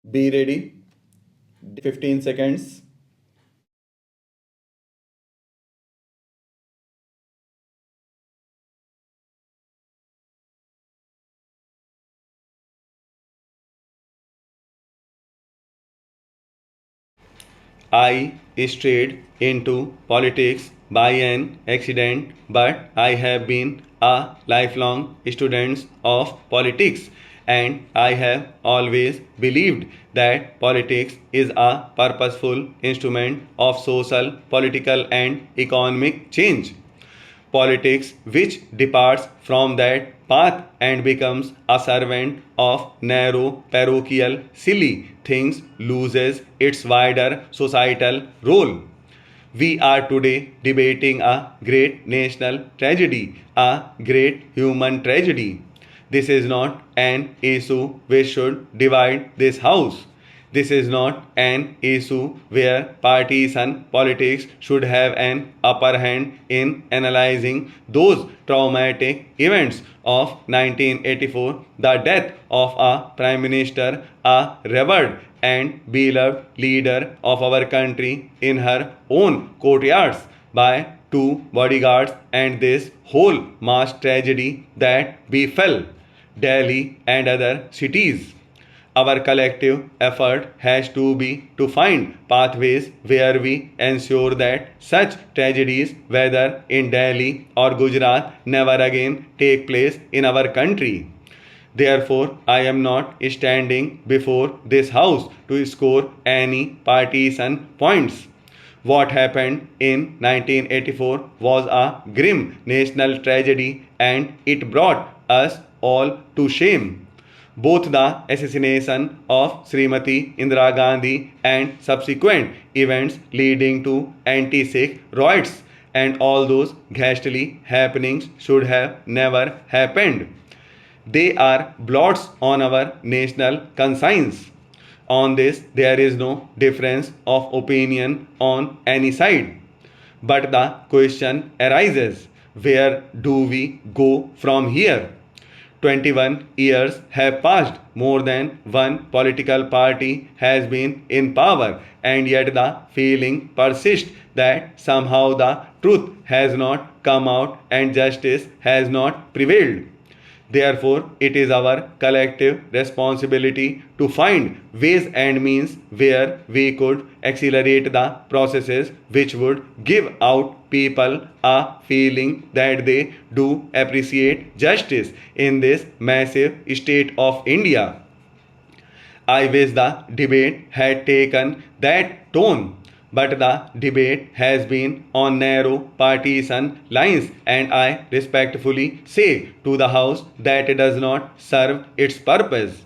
Be ready. 15 seconds. I strayed into politics by an accident, but I have been a lifelong student of politics, and I have always believed that politics is a purposeful instrument of social, political, and economic change. Politics which departs from that path and becomes a servant of narrow, parochial, silly things loses its wider societal role. We are today debating a great national tragedy, a great human tragedy. This is not an issue which should divide this house. This is not an issue where partisan politics should have an upper hand in analyzing those traumatic events of 1984, the death of a prime minister, a revered and beloved leader of our country in her own courtyards by two bodyguards, and this whole mass tragedy that befell Delhi and other cities. Our collective effort has to be to find pathways where we ensure that such tragedies, whether in Delhi or Gujarat, never again take place in our country. Therefore, I am not standing before this house to score any partisan points. What happened in 1984 was a grim national tragedy, and it brought us all to shame. Both the assassination of Srimati Indira Gandhi and subsequent events leading to anti Sikh riots and all those ghastly happenings should have never happened. They are blots on our national conscience. On this, there is no difference of opinion on any side. But the question arises, where do we go from here? 21 years have passed, more than one political party has been in power, and yet the feeling persists that somehow the truth has not come out and justice has not prevailed. Therefore, it is our collective responsibility to find ways and means where we could accelerate the processes which would give out people a feeling that they do appreciate justice in this massive state of India. I wish the debate had taken that tone, but the debate has been on narrow partisan lines, and I respectfully say to the House that it does not serve its purpose.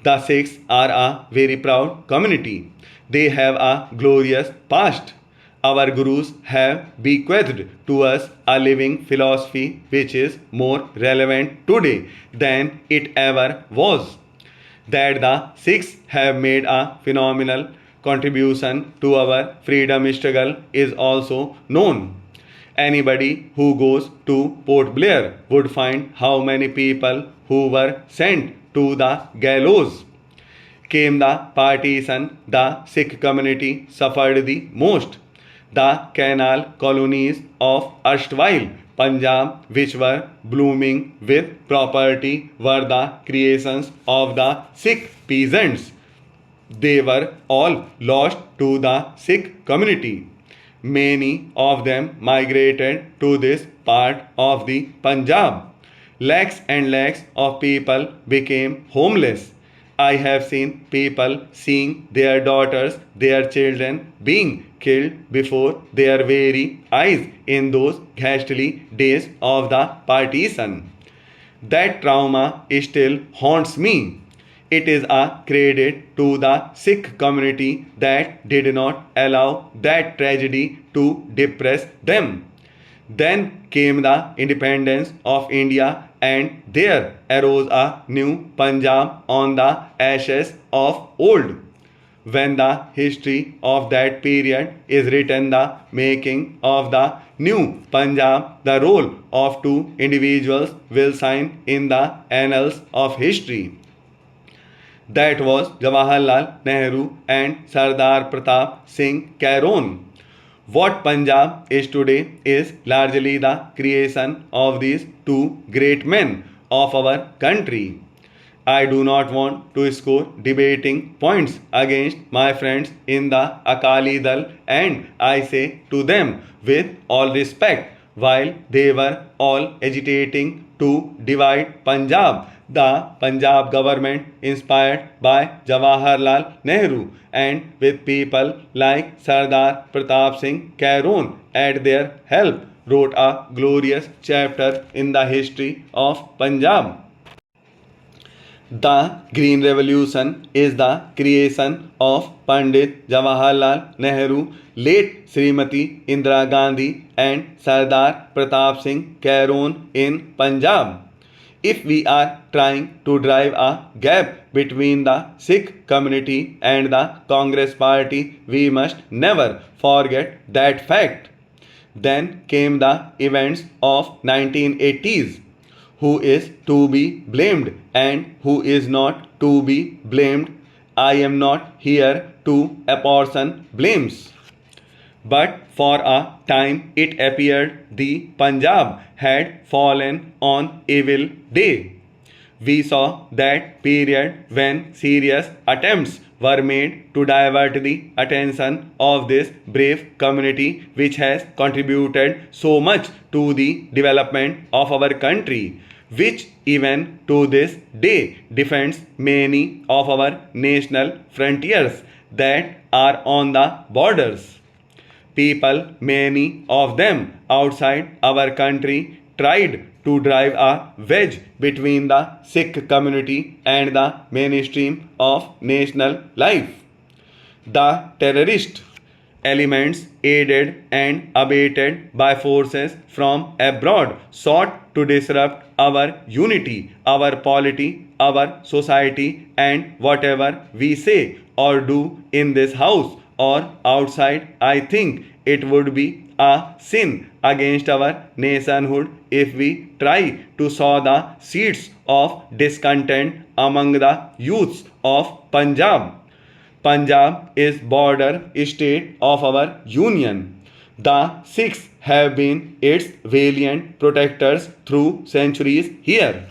The Sikhs are a very proud community. They have a glorious past. Our gurus have bequeathed to us a living philosophy which is more relevant today than it ever was. That the Sikhs have made a phenomenal contribution to our freedom struggle is also known. Anybody who goes to Port Blair would find how many people who were sent to the gallows. Came the partition, the Sikh community suffered the most. The canal colonies of erstwhile Punjab, which were blooming with property, were the creations of the Sikh peasants. They were all lost to the Sikh community. Many of them migrated to this part of the Punjab. Lakhs and lakhs of people became homeless. I have seen people seeing their daughters, their children being killed before their very eyes in those ghastly days of the partition. That trauma still haunts me. It is a credit to the Sikh community that did not allow that tragedy to depress them. Then came the independence of India, and there arose a new Punjab on the ashes of old. When the history of that period is written, the making of the new Punjab, the role of two individuals will sign in the annals of history. That was Jawaharlal Nehru and Sardar Pratap Singh Caron. What Punjab is today is largely the creation of these two great men of our country. I do not want to score debating points against my friends in the Akali Dal, and I say to them with all respect, while they were all agitating to divide Punjab, the Punjab government, inspired by Jawaharlal Nehru and with people like Sardar Pratap Singh Caron at their help, wrote a glorious chapter in the history of Punjab. The Green Revolution is the creation of Pandit Jawaharlal Nehru, late Srimati Indira Gandhi and Sardar Pratap Singh Caron in Punjab. If we are trying to drive a gap between the Sikh community and the Congress party, we must never forget that fact. Then came the events of 1980s. Who is to be blamed and who is not to be blamed? I am not here to apportion blames. But for a time it appeared the Punjab had fallen on evil day. We saw that period when serious attempts were made to divert the attention of this brave community which has contributed so much to the development of our country, which even to this day defends many of our national frontiers that are on the borders. People, many of them outside our country, tried to drive a wedge between the Sikh community and the mainstream of national life. The terrorist elements, aided and abetted by forces from abroad, sought to disrupt our unity, our polity, our society, and whatever we say or do in this house or outside, I think it would be a sin against our nationhood if we try to sow the seeds of discontent among the youths of Punjab. Punjab is border state of our union. The Sikhs have been its valiant protectors through centuries here.